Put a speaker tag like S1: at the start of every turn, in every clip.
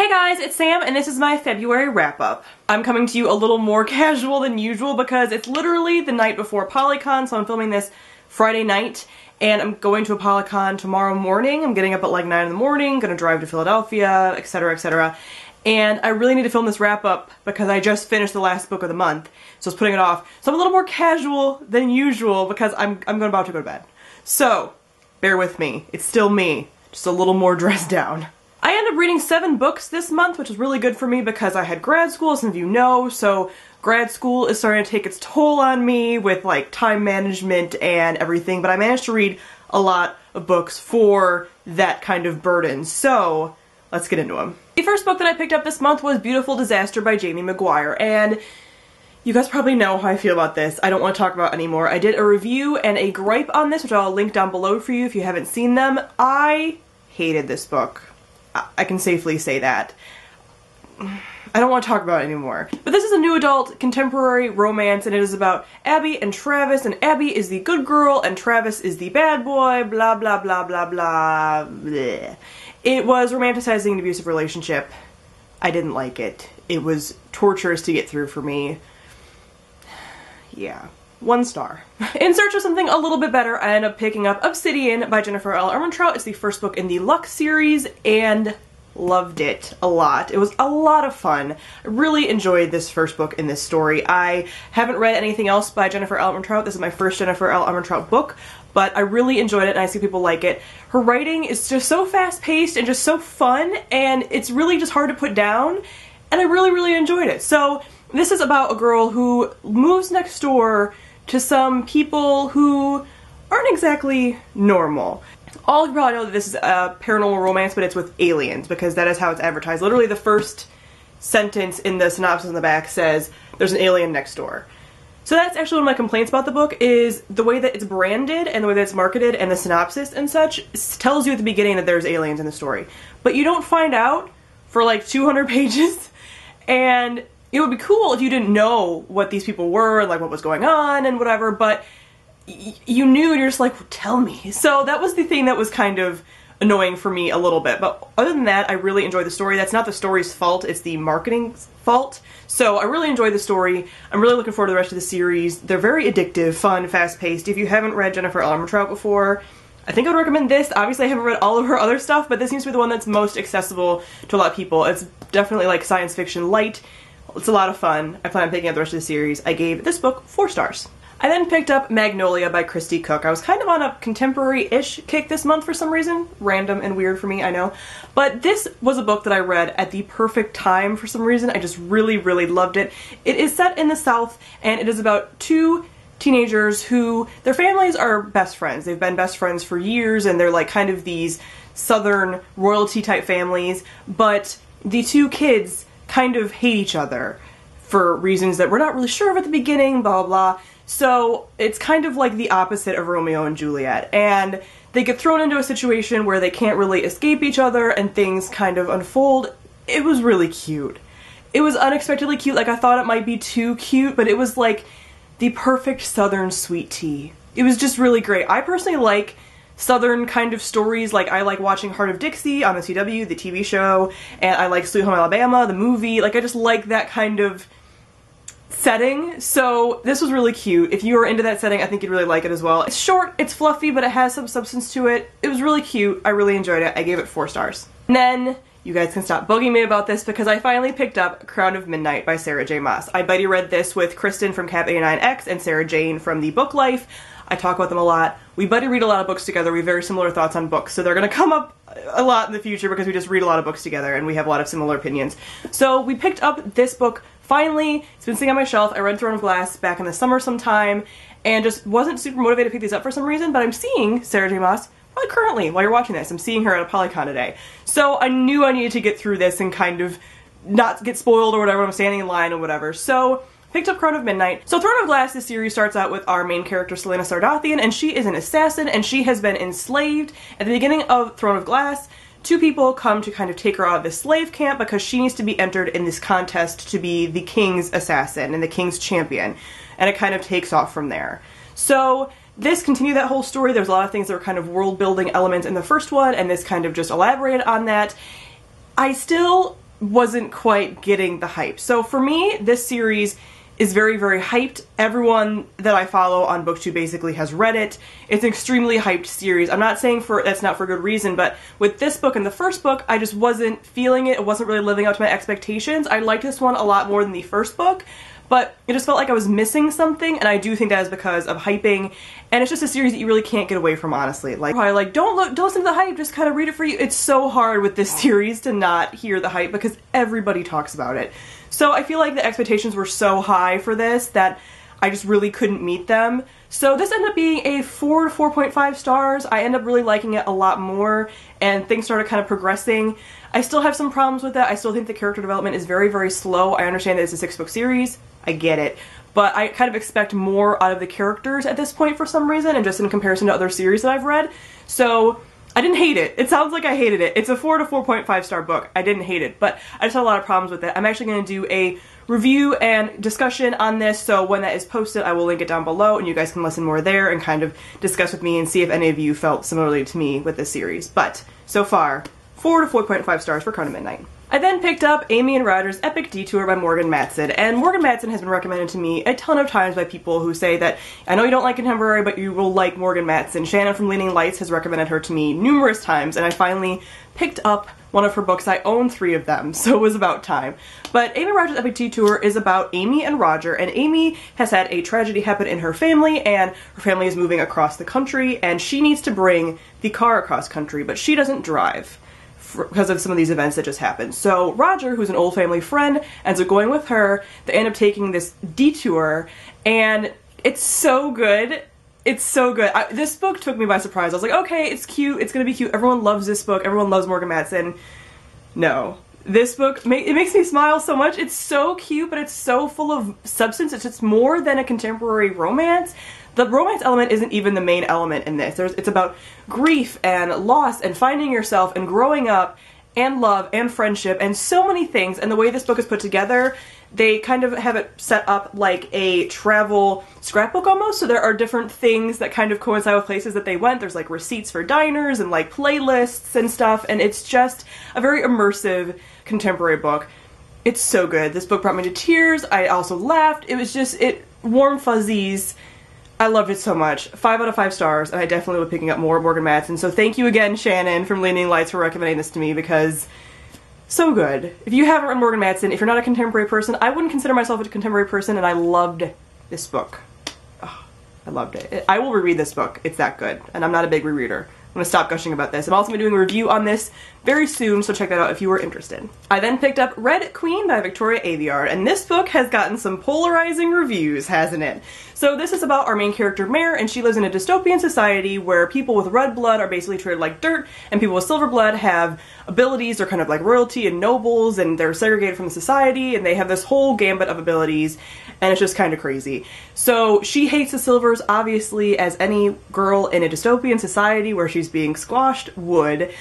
S1: Hey guys, it's Sam and this is my February wrap-up. I'm coming to you a little more casual than usual because it's literally the night before PolyCon, so I'm filming this Friday night and I'm going to a PolyCon tomorrow morning. I'm getting up at like 9 in the morning, gonna drive to Philadelphia, etc, etc. And I really need to film this wrap-up because I just finished the last book of the month, so I was putting it off. So I'm a little more casual than usual because I'm about to go to bed. So, bear with me. It's still me, just a little more dressed down. I ended up reading 7 books this month, which was really good for me because I had grad school, as some of you know, so grad school is starting to take its toll on me with like time management and everything, but I managed to read a lot of books for that kind of burden, so let's get into them. The first book that I picked up this month was Beautiful Disaster by Jamie McGuire, and you guys probably know how I feel about this. I don't want to talk about it anymore. I did a review and a gripe on this, which I'll link down below for you if you haven't seen them. I hated this book. I can safely say that. I don't want to talk about it anymore. But this is a new adult contemporary romance and it is about Abby and Travis, and Abby is the good girl and Travis is the bad boy, blah blah blah blah blah. Bleh. It was romanticizing an abusive relationship. I didn't like it. It was torturous to get through for me. Yeah. 1 star. In search of something a little bit better, I ended up picking up Obsidian by Jennifer L. Armentrout. It's the first book in the Luck series, and loved it a lot. It was a lot of fun. I really enjoyed this first book in this story. I haven't read anything else by Jennifer L. Armentrout. This is my first Jennifer L. Armentrout book, but I really enjoyed it and I see people like it. Her writing is just so fast-paced and just so fun, and it's really just hard to put down, and I really enjoyed it. So this is about a girl who moves next door to some people who aren't exactly normal. All of you probably know that this is a paranormal romance, but it's with aliens, because that is how it's advertised. Literally the first sentence in the synopsis in the back says, there's an alien next door. So that's actually one of my complaints about the book, is the way that it's branded and the way that it's marketed and the synopsis and such tells you at the beginning that there's aliens in the story. But you don't find out for like 200 pages, and it would be cool if you didn't know what these people were and like what was going on and whatever, but you knew and you're just like, tell me. So that was the thing that was kind of annoying for me a little bit, but other than that, I really enjoyed the story. That's not the story's fault, it's the marketing's fault. So I really enjoyed the story. I'm really looking forward to the rest of the series. They're very addictive, fun, fast-paced. If you haven't read Jennifer L. Armentrout before, I think I would recommend this. Obviously I haven't read all of her other stuff, but this seems to be the one that's most accessible to a lot of people. It's definitely like science fiction light. It's a lot of fun. I plan on picking up the rest of the series. I gave this book 4 stars. I then picked up Magnolia by Kristi Cook. I was kind of on a contemporary-ish kick this month for some reason. Random and weird for me, I know. But this was a book that I read at the perfect time for some reason. I just really loved it. It is set in the South, and it is about 2 teenagers who, their families are best friends. They've been best friends for years, and they're like kind of these Southern royalty-type families, but the 2 kids kind of hate each other for reasons that we're not really sure of at the beginning, blah blah blah. So it's kind of like the opposite of Romeo and Juliet, and they get thrown into a situation where they can't really escape each other and things kind of unfold. It was really cute. It was unexpectedly cute. Like, I thought it might be too cute, but it was like the perfect Southern sweet tea. It was just really great. I personally like Southern kind of stories. Like, I like watching Heart of Dixie on the CW, the TV show, and I like Sweet Home Alabama, the movie. Like, I just like that kind of setting, so this was really cute. If you are into that setting, I think you'd really like it as well. It's short, it's fluffy, but it has some substance to it. It was really cute. I really enjoyed it. I gave it 4 stars. And then, you guys can stop bugging me about this because I finally picked up Crown of Midnight by Sarah J. Maas. I buddy read this with Kristin from Cap 89X and Sarah Jane from The Book Life. I talk about them a lot. We buddy read a lot of books together. We have very similar thoughts on books, so they're gonna come up a lot in the future because we just read a lot of books together and we have a lot of similar opinions. So we picked up this book finally. It's been sitting on my shelf. I read Throne of Glass back in the summer sometime and just wasn't super motivated to pick these up for some reason, but I'm seeing Sarah J. Maas probably currently while you're watching this. I'm seeing her at a PolyCon today. So I knew I needed to get through this and kind of not get spoiled or whatever when I'm standing in line or whatever. So picked up Crown of Midnight. So Throne of Glass, this series starts out with our main character, Selena Sardathian, and she is an assassin, and she has been enslaved. At the beginning of Throne of Glass, 2 people come to kind of take her out of this slave camp because she needs to be entered in this contest to be the king's assassin and the king's champion, and it kind of takes off from there. So this continued that whole story. There's a lot of things that were kind of world-building elements in the first one, and this kind of just elaborated on that. I still wasn't quite getting the hype. So for me, this series is very, very hyped. Everyone that I follow on BookTube basically has read it. It's an extremely hyped series. I'm not saying that's not for good reason, but with this book and the first book, I just wasn't feeling it. It wasn't really living up to my expectations. I liked this one a lot more than the first book, but it just felt like I was missing something, and I do think that is because of hyping, and it's just a series that you really can't get away from, honestly. Like, probably like, don't listen to the hype, just kind of read it for you. It's so hard with this series to not hear the hype because everybody talks about it. So I feel like the expectations were so high for this that I just really couldn't meet them. So this ended up being a 4 to 4.5 stars. I ended up really liking it a lot more, and things started kind of progressing. I still have some problems with it. I still think the character development is very, very slow. I understand that it's a 6-book series. I get it. But I kind of expect more out of the characters at this point for some reason, and just in comparison to other series that I've read. So I didn't hate it. It sounds like I hated it. It's a 4 to 4.5 star book. I didn't hate it, but I just had a lot of problems with it. I'm actually going to do a review and discussion on this, so when that is posted, I will link it down below, and you guys can listen more there and kind of discuss with me and see if any of you felt similarly to me with this series. But so far, 4 to 4.5 stars for Crown of Midnight. I then picked up Amy and Roger's Epic Detour by Morgan Matson, and Morgan Matson has been recommended to me a ton of times by people who say that, I know you don't like contemporary, but you will like Morgan Matson. Shannon from Leaning Lights has recommended her to me numerous times, and I finally picked up one of her books. I own 3 of them, so it was about time. But Amy and Roger's Epic Detour is about Amy and Roger, and Amy has had a tragedy happen in her family, and her family is moving across the country, and she needs to bring the car across country, but she doesn't drive because of some of these events that just happened. So Roger, who's an old family friend, ends up going with her. They end up taking this detour, and it's so good. It's so good. This book took me by surprise. I was like, okay, it's cute. It's gonna be cute. Everyone loves this book. Everyone loves Morgan Matson. No. This book, it makes me smile so much. It's so cute, but it's so full of substance. It's just more than a contemporary romance. The romance element isn't even the main element in this. It's about grief and loss and finding yourself and growing up and love and friendship and so many things. And the way this book is put together, they kind of have it set up like a travel scrapbook almost. So there are different things that kind of coincide with places that they went. There's like receipts for diners and like playlists and stuff. And it's just a very immersive contemporary book. It's so good. This book brought me to tears. I also laughed. It was just, warm fuzzies. I loved it so much. 5 out of 5 stars, and I definitely will be picking up more Morgan Matson. So thank you again, Shannon from Leaning Lights, for recommending this to me, because so good. If you haven't read Morgan Matson, if you're not a contemporary person, I wouldn't consider myself a contemporary person, and I loved this book. Oh, I loved it. I will reread this book. It's that good, and I'm not a big rereader. I'm gonna stop gushing about this. I'm also gonna be doing a review on this very soon, so check that out if you were interested. I then picked up Red Queen by Victoria Aveyard, and this book has gotten some polarizing reviews, hasn't it? So this is about our main character, Mare, and she lives in a dystopian society where people with red blood are basically treated like dirt, and people with silver blood have abilities. They're kind of like royalty and nobles, and they're segregated from the society, and they have this whole gambit of abilities, and it's just kind of crazy. So she hates the Silvers, obviously, as any girl in a dystopian society where she's being squashed would,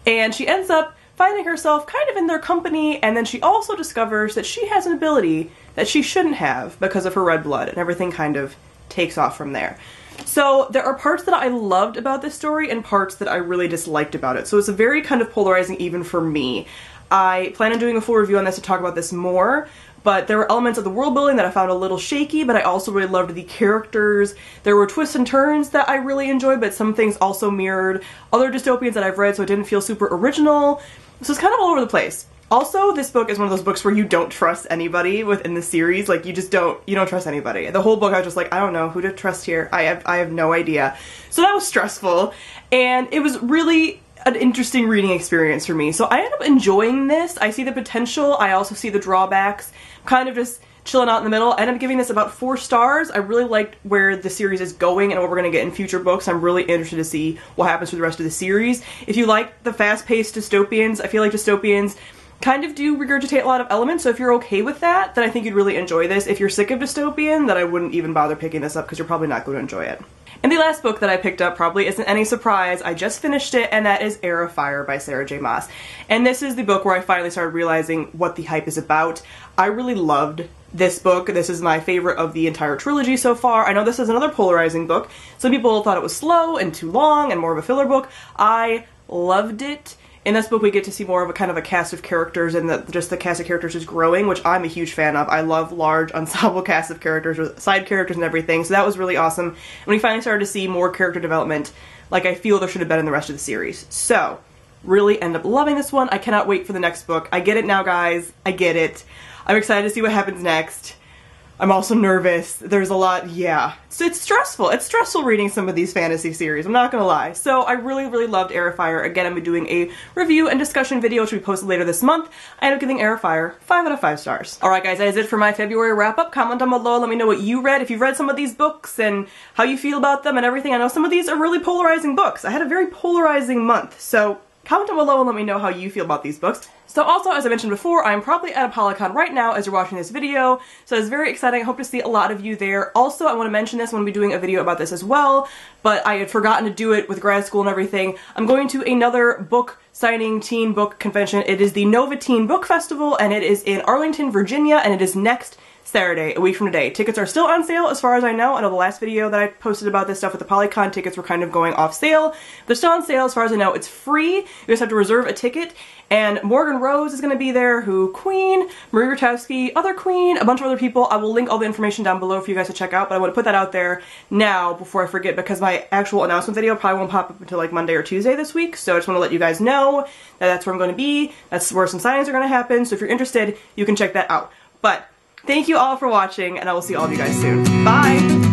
S1: and she ends up finding herself kind of in their company, and then she also discovers that she has an ability that she shouldn't have because of her red blood, and everything kind of takes off from there. So there are parts that I loved about this story and parts that I really disliked about it. So it's a very kind of polarizing even for me. I plan on doing a full review on this to talk about this more, but there were elements of the world building that I found a little shaky, but I also really loved the characters. There were twists and turns that I really enjoyed, but some things also mirrored other dystopians that I've read, so it didn't feel super original. So it's kind of all over the place. Also, this book is one of those books where you don't trust anybody within the series. Like, you don't trust anybody. The whole book I was just like, I don't know who to trust here. I have no idea. So that was stressful, and it was really an interesting reading experience for me. So I ended up enjoying this. I see the potential. I also see the drawbacks. I'm kind of just chilling out in the middle. I ended up giving this about 4 stars. I really liked where the series is going and what we're going to get in future books. I'm really interested to see what happens for the rest of the series. If you like the fast-paced dystopians, I feel like dystopians kind of do regurgitate a lot of elements, so if you're okay with that, then I think you'd really enjoy this. If you're sick of dystopian, then I wouldn't even bother picking this up because you're probably not going to enjoy it. And the last book that I picked up probably isn't any surprise. I just finished it, and that is Heir by Sarah J. Maas. And this is the book where I finally started realizing what the hype is about. I really loved this book. This is my favorite of the entire trilogy so far. I know this is another polarizing book. Some people thought it was slow and too long and more of a filler book. I loved it. In this book we get to see more of a kind of a cast of characters, and just the cast of characters is growing, which I'm a huge fan of. I love large ensemble casts of characters with side characters and everything, so that was really awesome. And we finally started to see more character development like I feel there should have been in the rest of the series. So, really ended up loving this one. I cannot wait for the next book. I get it now, guys. I get it. I'm excited to see what happens next. I'm also nervous. There's a lot, yeah. So it's stressful. It's stressful reading some of these fantasy series, I'm not gonna lie. So I really, really loved Heir of Fire. Again, I'm doing a review and discussion video, which will be posted later this month. I ended up giving Heir of Fire 5 out of 5 stars. Alright guys, that is it for my February wrap-up. Comment down below, let me know what you read, if you've read some of these books, and how you feel about them and everything. I know some of these are really polarizing books. I had a very polarizing month, so comment down below and let me know how you feel about these books. So also, as I mentioned before, I'm probably at a Polycon right now as you're watching this video, so it's very exciting. I hope to see a lot of you there. Also, I want to mention this, I'm going to be doing a video about this as well, but I had forgotten to do it with grad school and everything. I'm going to another book signing teen book convention. It is the Nova Teen Book Festival, and it is in Arlington, Virginia, and it is next Saturday, a week from today. Tickets are still on sale as far as I know. I know the last video that I posted about this stuff with the Polycon tickets were kind of going off sale. They're still on sale as far as I know. It's free. You just have to reserve a ticket. And Morgan Rose is going to be there, who Queen, Marie Rutowski, other Queen, a bunch of other people. I will link all the information down below for you guys to check out, but I want to put that out there now before I forget, because my actual announcement video probably won't pop up until like Monday or Tuesday this week, so I just want to let you guys know that that's where I'm going to be. That's where some signings are going to happen, so if you're interested, you can check that out. But thank you all for watching, and I will see all of you guys soon. Bye!